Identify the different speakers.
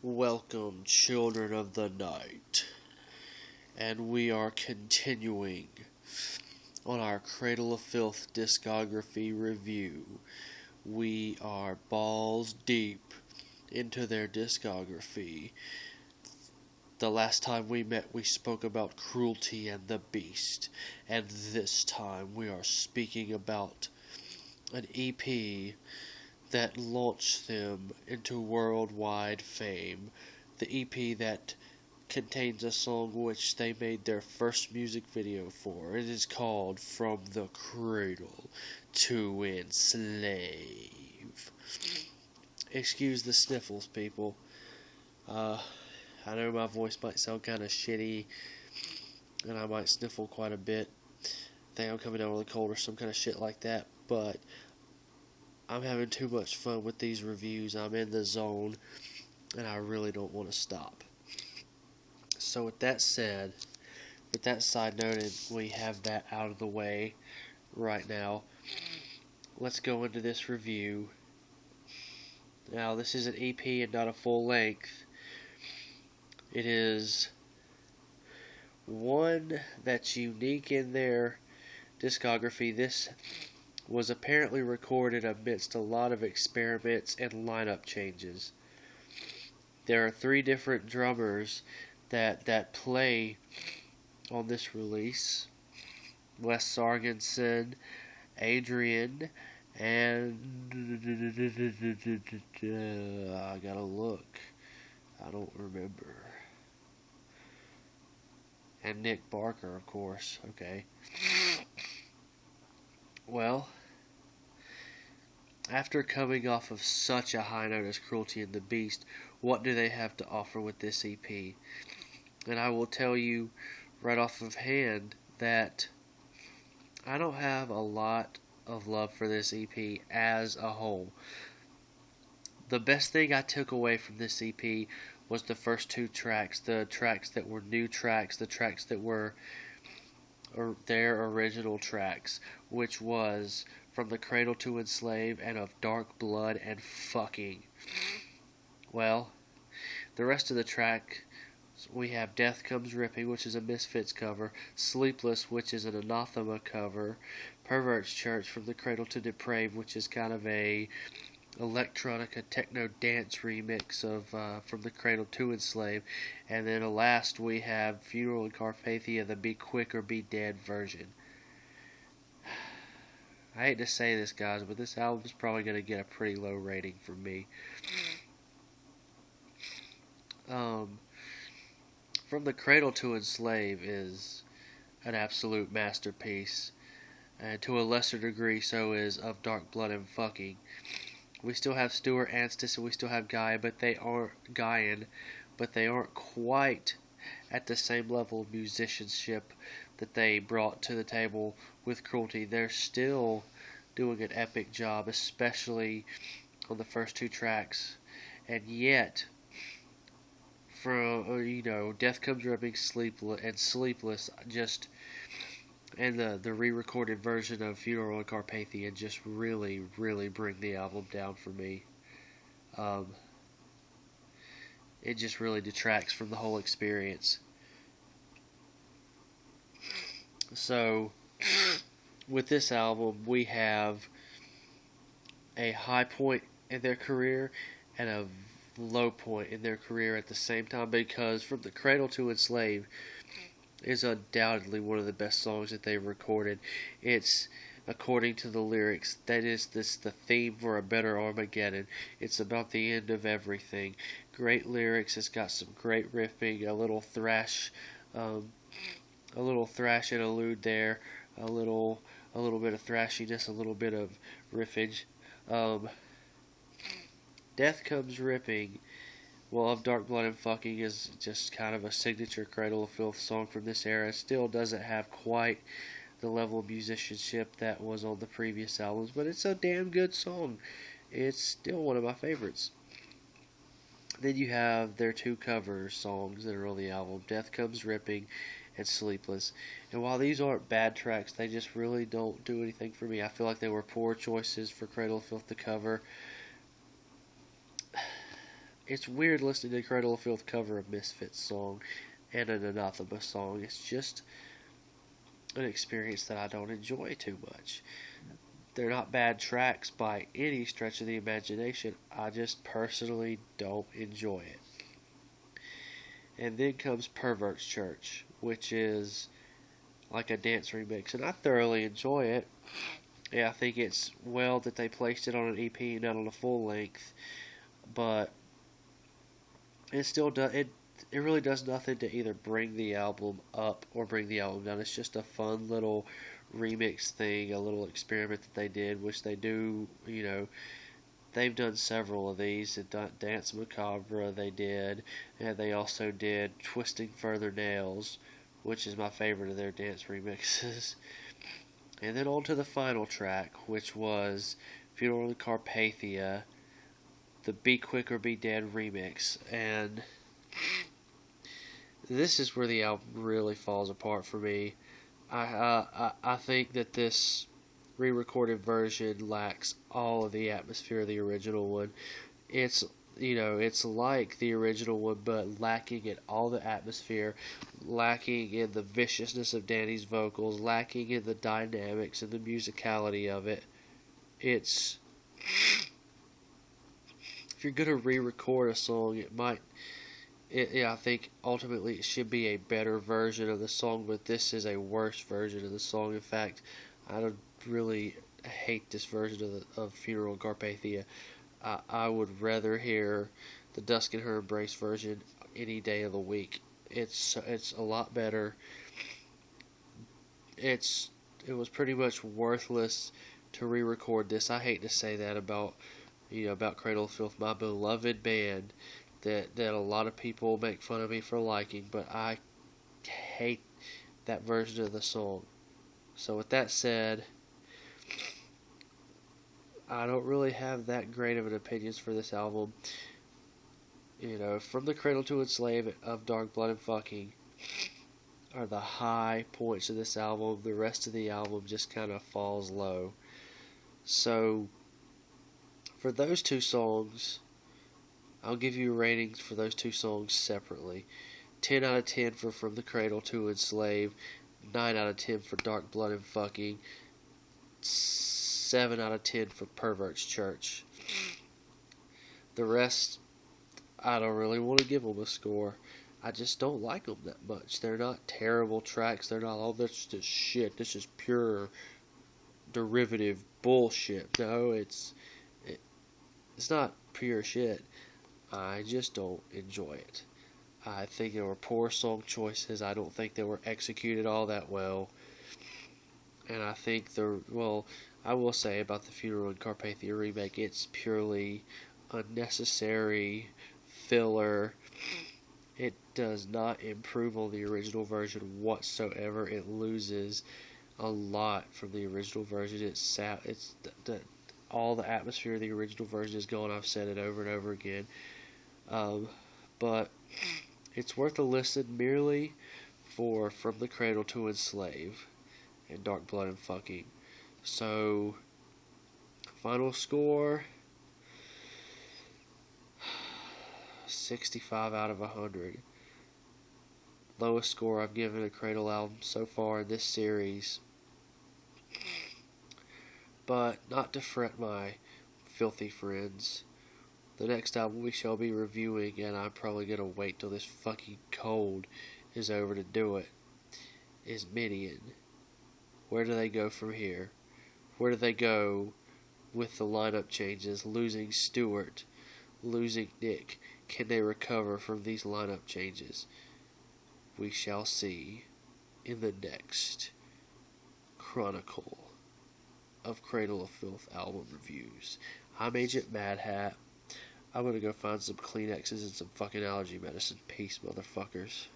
Speaker 1: Welcome, children of the night, and we are continuing on our Cradle of Filth discography review. We are balls deep into their discography. The last time we met, we spoke about Cruelty and the Beast, and this time we are speaking about an EP that launched them into worldwide fame. The EP that contains a song which they made their first music video for. It is called From the Cradle to Enslave. Excuse the sniffles, people. I know my voice might sound kind of shitty, and I might sniffle quite a bit. I think I'm coming down with a cold or some kind of shit like that, but I'm having too much fun with these reviews. I'm in the zone, and I really don't want to stop. So with that said, with that side noted, we have that out of the way right now. Let's go into this review. Now, this is an EP and not a full length. It is one that's unique in their discography. This was apparently recorded amidst a lot of experiments and lineup changes. There are 3 different drummers that play on this release: Wes Sargenson, Adrian, and I gotta look. I don't remember. And Nick Barker, of course. Okay. Well, after coming off of such a high note as Cruelty and the Beast, what do they have to offer with this EP? And I will tell you right off of hand that I don't have a lot of love for this EP as a whole. The best thing I took away from this EP was the first 2 tracks, the tracks that were new tracks, the tracks that were their original tracks, which was From the Cradle to Enslave and Of Dark Blood and Fucking. Well, the rest of the track, we have Death Comes Ripping, which is a Misfits cover, Sleepless, which is an Anathema cover, Pervert's Church, From the Cradle to Depraved, which is kind of a electronica techno dance remix of From the Cradle to Enslave, and then last we have Funeral in Carpathia, the Be Quick or Be Dead version. I hate to say this, guys, but this album is probably going to get a pretty low rating from me. From the Cradle to Enslave is an absolute masterpiece, and to a lesser degree so is Of Dark Blood and Fucking. We still have Stuart Anstis and we still have Guyan, but they aren't quite at the same level of musicianship that they brought to the table with Cruelty. They're still doing an epic job, especially on the first 2 tracks, and yet from Death Comes Ripping, Sleepless, just and the re-recorded version of Funeral in Carpathia just really, really bring the album down for me. It just really detracts from the whole experience. So, with this album, we have a high point in their career and a low point in their career at the same time, because From the Cradle to Enslave is undoubtedly one of the best songs that they've recorded. It's, according to the lyrics, the theme for a better Armageddon. It's about the end of everything. Great lyrics. It's got some great riffing, a little thrash and allude there, a little bit of thrashiness, a little bit of riffage. Death Comes Ripping, well, Of Dark Blood and Fucking is just kind of a signature Cradle of Filth song from this era. It still doesn't have quite the level of musicianship that was on the previous albums, but it's a damn good song. It's still one of my favorites. Then you have their 2 cover songs that are on the album, Death Comes Ripping and Sleepless. And while these aren't bad tracks, they just really don't do anything for me. I feel like they were poor choices for Cradle of Filth to cover. it's weird listening to Cradle of Filth cover a Misfits song and an Anathema song. It's just an experience that I don't enjoy too much. They're not bad tracks by any stretch of the imagination. I just personally don't enjoy it. And then comes Pervert's Church, which is like a dance remix, and I thoroughly enjoy it. Yeah, I think it's well that they placed it on an EP, not on a full length, but it still does it really does nothing to either bring the album up or bring the album down. It's just a fun little remix thing, a little experiment that they did, which they do, they've done several of these. Dance Macabre they did, and they also did Twisting Further Nails, which is my favorite of their dance remixes. And then on to the final track, which was Funeral in Carpathia, the Be Quick or Be Dead remix. And this is where the album really falls apart for me. I think that this re-recorded version lacks all of the atmosphere of the original one. It's it's like the original one, but lacking in all the atmosphere, lacking in the viciousness of Danny's vocals, lacking in the dynamics and the musicality of it. It's if you're gonna re-record a song, I think ultimately it should be a better version of the song, but this is a worse version of the song. In fact, I don't really hate this version of Funeral in Carpathia. I would rather hear the Dusk in Her Embrace version any day of the week. It's a lot better. It was pretty much worthless to re-record this. I hate to say that about Cradle of Filth, my beloved band that a lot of people make fun of me for liking, but I hate that version of the song. So with that said, I don't really have that great of an opinions for this album. From the Cradle to Enslave of Dark Blood and Fucking are the high points of this album. The rest of the album just kind of falls low. So, for those two songs, I'll give you ratings for those two songs separately. 10 out of 10 for From the Cradle to Enslave, 9 out of 10 for Dark Blood and Fucking, 7 out of 10 for Pervert's Church. The rest, I don't really want to give them a score. I just don't like them that much. They're not terrible tracks. They're not, this is shit. This is pure derivative bullshit. No, it's not pure shit. I just don't enjoy it. I think there were poor song choices. I don't think they were executed all that well. And I think I will say about the Funeral in Carpathia remake, it's purely unnecessary filler. It does not improve on the original version whatsoever. It loses a lot from the original version. It's all the atmosphere of the original version is gone. I've said it over and over again. But it's worth a listen merely for From the Cradle to Enslave and Dark Blood and Fucking. So, final score, 65 out of 100. Lowest score I've given a Cradle album so far in this series. But not to fret my filthy friends. The next album we shall be reviewing, and I'm probably going to wait till this fucking cold is over to do it, is Midian. Where do they go from here? Where do they go with the lineup changes? Losing Stewart, losing Nick. Can they recover from these lineup changes? We shall see in the next Chronicle of Cradle of Filth album reviews. I'm Agent Mad Hat. I'm gonna go find some Kleenexes and some fucking allergy medicine. Peace, motherfuckers.